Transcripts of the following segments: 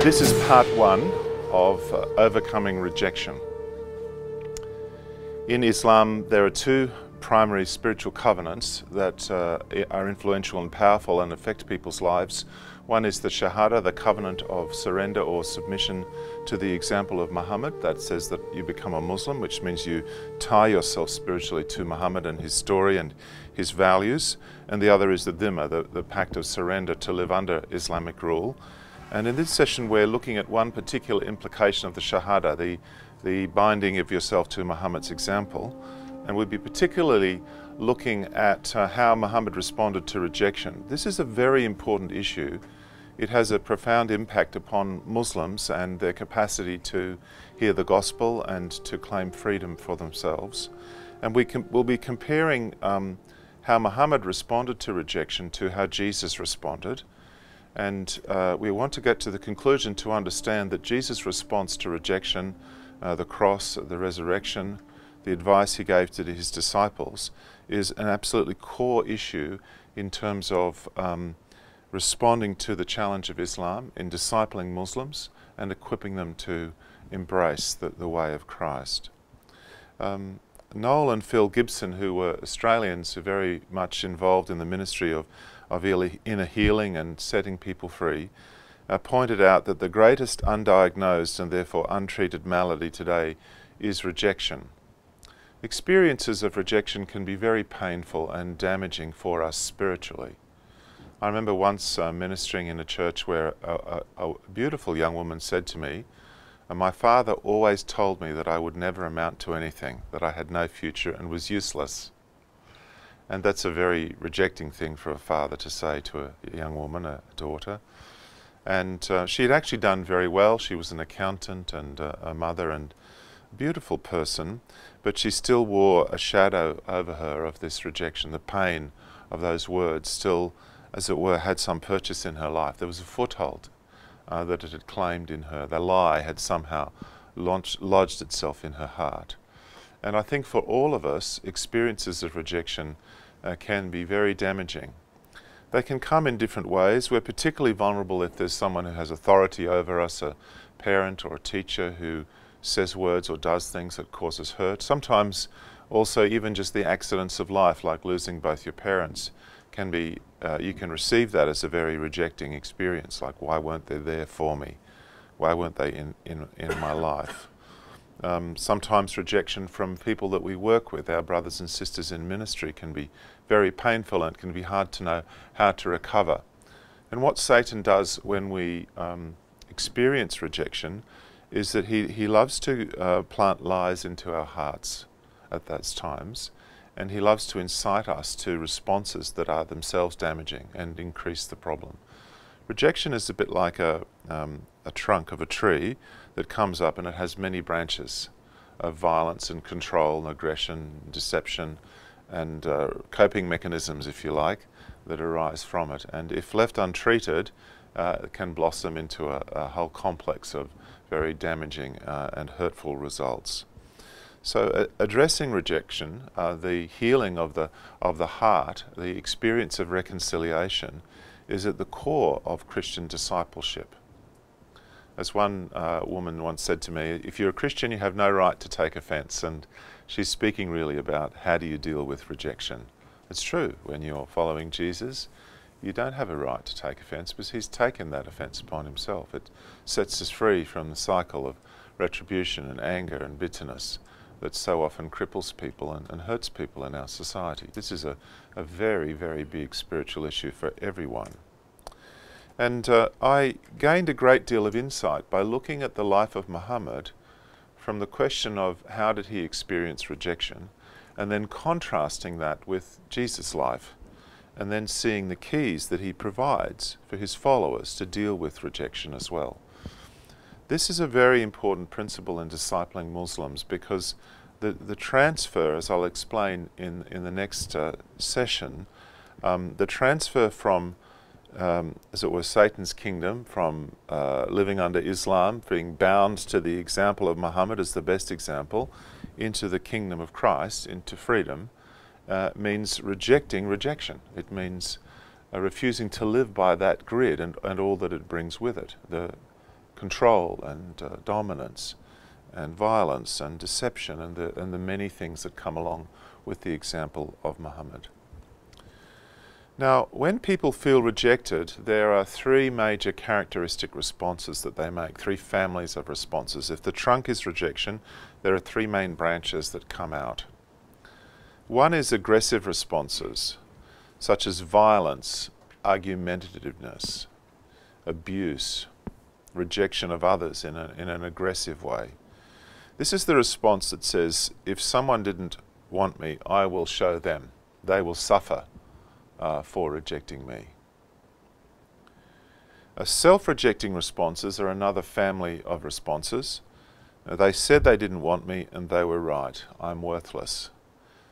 This is part one of Overcoming Rejection. In Islam, there are two primary spiritual covenants that are influential and powerful and affect people's lives. One is the shahada, the covenant of surrender or submission to the example of Muhammad. That says that you become a Muslim, which means you tie yourself spiritually to Muhammad and his story and his values. And the other is the dhimma, the pact of surrender to live under Islamic rule. And in this session we're looking at one particular implication of the shahada, the binding of yourself to Muhammad's example. And we'll be particularly looking at how Muhammad responded to rejection. This is a very important issue. It has a profound impact upon Muslims and their capacity to hear the gospel and to claim freedom for themselves. And we'll be comparing how Muhammad responded to rejection to how Jesus responded. And we want to get to the conclusion to understand that Jesus' response to rejection, the cross, the resurrection, the advice he gave to his disciples, is an absolutely core issue in terms of responding to the challenge of Islam in discipling Muslims and equipping them to embrace the way of Christ. Noel and Phil Gibson, who were Australians who are very much involved in the ministry of inner healing and setting people free, pointed out that the greatest undiagnosed and therefore untreated malady today is rejection. Experiences of rejection can be very painful and damaging for us spiritually. I remember once ministering in a church where a beautiful young woman said to me, "My father always told me that I would never amount to anything, that I had no future and was useless." And that's a very rejecting thing for a father to say to a young woman, a daughter. And she had actually done very well. She was an accountant and a mother and a beautiful person, but she still wore a shadow over her of this rejection. The pain of those words still, as it were, had some purchase in her life. There was a foothold that it had claimed in her. The lie had somehow lodged itself in her heart. And I think for all of us, experiences of rejection can be very damaging. They can come in different ways. We're particularly vulnerable if there's someone who has authority over us, a parent or a teacher who says words or does things that causes hurt. Sometimes also even just the accidents of life, like losing both your parents, can be, you can receive that as a very rejecting experience, like, why weren't they there for me? Why weren't they in my life? Sometimes rejection from people that we work with, our brothers and sisters in ministry, can be very painful and it can be hard to know how to recover. And what Satan does when we experience rejection is that he loves to plant lies into our hearts at those times, and he loves to incite us to responses that are themselves damaging and increase the problem. Rejection is a bit like a trunk of a tree that comes up and it has many branches of violence and control and aggression, deception and coping mechanisms, if you like, that arise from it. And if left untreated, it can blossom into a whole complex of very damaging and hurtful results. So addressing rejection, the healing of the heart, the experience of reconciliation, is at the core of Christian discipleship. As one woman once said to me, if you're a Christian, you have no right to take offense. And she's speaking really about how do you deal with rejection. It's true, when you're following Jesus, you don't have a right to take offense because he's taken that offense upon himself. It sets us free from the cycle of retribution and anger and bitterness that so often cripples people and hurts people in our society. This is a very, very big spiritual issue for everyone. And I gained a great deal of insight by looking at the life of Muhammad from the question of how did he experience rejection, and then contrasting that with Jesus' life, and then seeing the keys that he provides for his followers to deal with rejection as well. This is a very important principle in discipling Muslims, because the transfer, as I'll explain in the next session, the transfer from as it were, Satan's kingdom, from living under Islam, being bound to the example of Muhammad as the best example, into the kingdom of Christ, into freedom, means rejecting rejection. It means refusing to live by that grid and all that it brings with it. The control and dominance and violence and deception and the many things that come along with the example of Muhammad. Now, when people feel rejected, there are three major characteristic responses that they make, three families of responses. If the trunk is rejection, there are three main branches that come out. One is aggressive responses, such as violence, argumentativeness, abuse, rejection of others in an aggressive way. This is the response that says, if someone didn't want me, I will show them. They will suffer for rejecting me. Self-rejecting responses are another family of responses. They said they didn't want me and they were right. I'm worthless.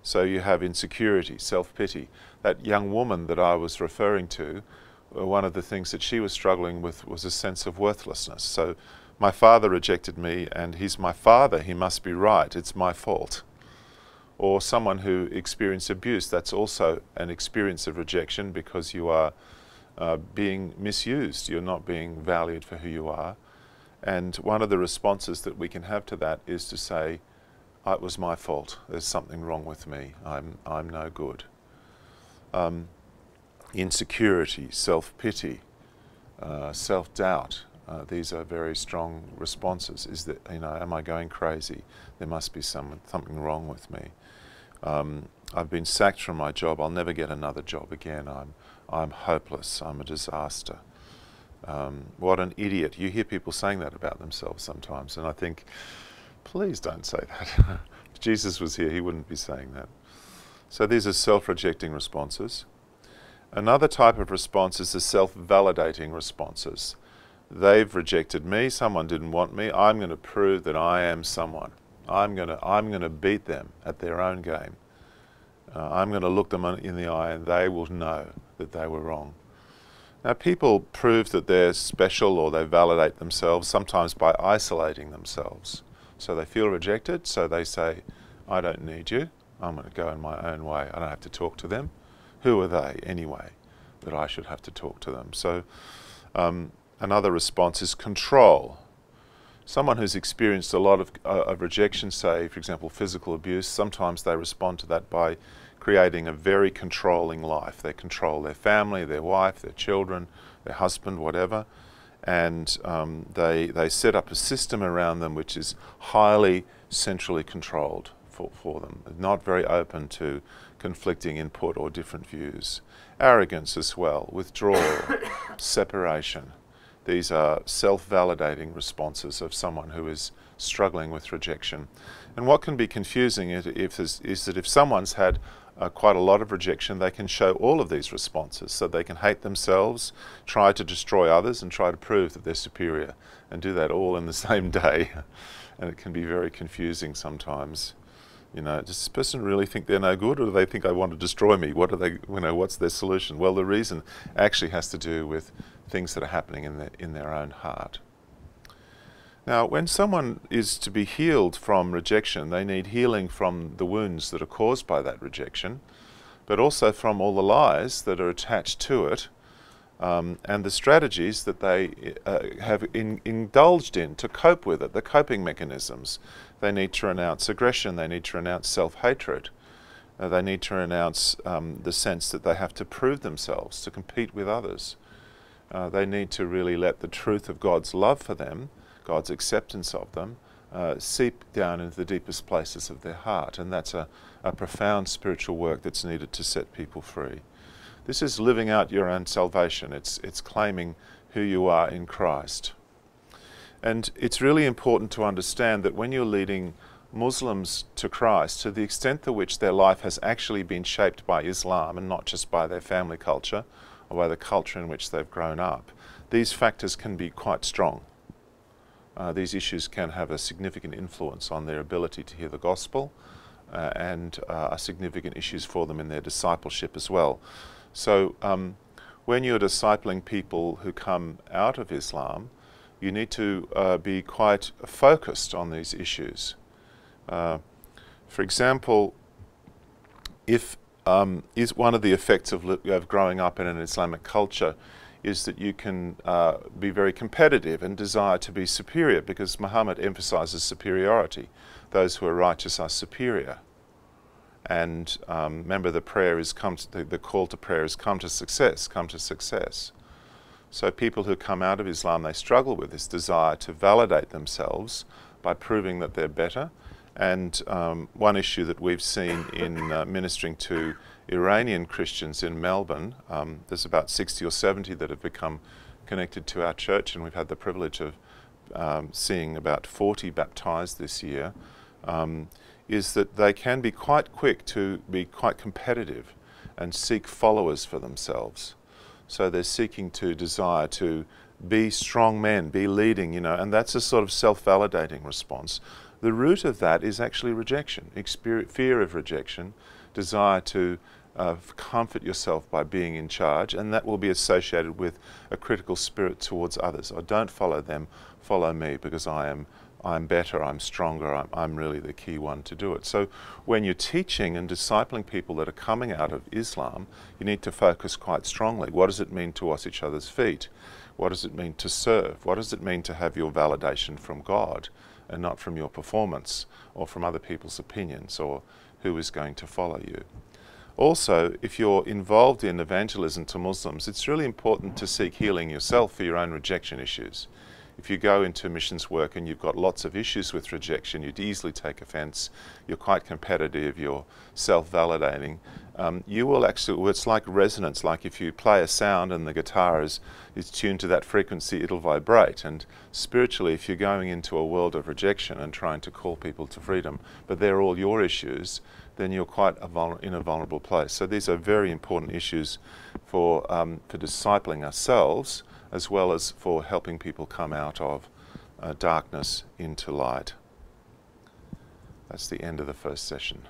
So you have insecurity, self-pity. That young woman that I was referring to, one of the things that she was struggling with was a sense of worthlessness. So my father rejected me and he's my father, he must be right, it's my fault. Or someone who experienced abuse, that's also an experience of rejection because you are being misused, you're not being valued for who you are. And one of the responses that we can have to that is to say, it was my fault, there's something wrong with me, I'm no good. Insecurity, self-pity, self-doubt, these are very strong responses. Is that, am I going crazy? There must be something wrong with me. I've been sacked from my job, I'll never get another job again, I'm hopeless, I'm a disaster. What an idiot. You hear people saying that about themselves sometimes, and I think, please don't say that. If Jesus was here, he wouldn't be saying that. So these are self-rejecting responses. Another type of response is the self-validating responses. They've rejected me, someone didn't want me, I'm going to prove that I am someone. I'm going to beat them at their own game. I'm going to look them in the eye and they will know that they were wrong. Now people prove that they're special or they validate themselves sometimes by isolating themselves. So they feel rejected, so they say, I don't need you, I'm going to go in my own way, I don't have to talk to them. Who are they anyway that I should have to talk to them? So another response is control. Someone who's experienced a lot of rejection, say for example physical abuse, sometimes they respond to that by creating a very controlling life. They control their family, their wife, their children, their husband, whatever, and they set up a system around them which is highly centrally controlled for them, not very open to conflicting input or different views. Arrogance as well, withdrawal, separation. These are self-validating responses of someone who is struggling with rejection. And what can be confusing is that if someone's had quite a lot of rejection, they can show all of these responses. So they can hate themselves, try to destroy others, and try to prove that they're superior, and do that all in the same day. And it can be very confusing sometimes. Does this person really think they're no good, or do they think I want to destroy me? What do they, what's their solution? Well, the reason actually has to do with things that are happening in their own heart. Now, when someone is to be healed from rejection, they need healing from the wounds that are caused by that rejection, but also from all the lies that are attached to it, and the strategies that they have indulged in to cope with it, the coping mechanisms. They need to renounce aggression, they need to renounce self-hatred, they need to renounce the sense that they have to prove themselves, to compete with others. They need to really let the truth of God's love for them, God's acceptance of them, seep down into the deepest places of their heart, and that's a profound spiritual work that's needed to set people free. This is living out your own salvation. It's claiming who you are in Christ. And it's really important to understand that when you're leading Muslims to Christ, to the extent to which their life has actually been shaped by Islam and not just by their family culture or by the culture in which they've grown up, these factors can be quite strong. These issues can have a significant influence on their ability to hear the gospel and are significant issues for them in their discipleship as well. So when you're discipling people who come out of Islam, you need to be quite focused on these issues. For example, if is one of the effects of growing up in an Islamic culture is that you can be very competitive and desire to be superior, because Muhammad emphasizes superiority. Those who are righteous are superior. And remember, the prayer is the call to prayer is come to success, come to success. So people who come out of Islam, they struggle with this desire to validate themselves by proving that they're better. And one issue that we've seen in ministering to Iranian Christians in Melbourne, there's about 60 or 70 that have become connected to our church, and we've had the privilege of seeing about 40 baptized this year, is that they can be quite quick to be quite competitive and seek followers for themselves. So they're seeking to desire to be strong men, be leading, and that's a sort of self-validating response. The root of that is actually rejection, fear of rejection, desire to comfort yourself by being in charge, and that will be associated with a critical spirit towards others. Or don't follow them, follow me, because I'm better, I'm stronger, I'm really the key one to do it. So when you're teaching and discipling people that are coming out of Islam, you need to focus quite strongly. What does it mean to wash each other's feet? What does it mean to serve? What does it mean to have your validation from God and not from your performance or from other people's opinions or who is going to follow you? Also, if you're involved in evangelism to Muslims, it's really important to seek healing yourself for your own rejection issues. If you go into missions work and you've got lots of issues with rejection, you'd easily take offense, you're quite competitive, you're self-validating, you will actually, it's like resonance, like if you play a sound and the guitar is tuned to that frequency, it'll vibrate. And spiritually, if you're going into a world of rejection and trying to call people to freedom, but they're all your issues, then you're quite in a vulnerable place. So these are very important issues for discipling ourselves, as well as for helping people come out of darkness into light. That's the end of the first session.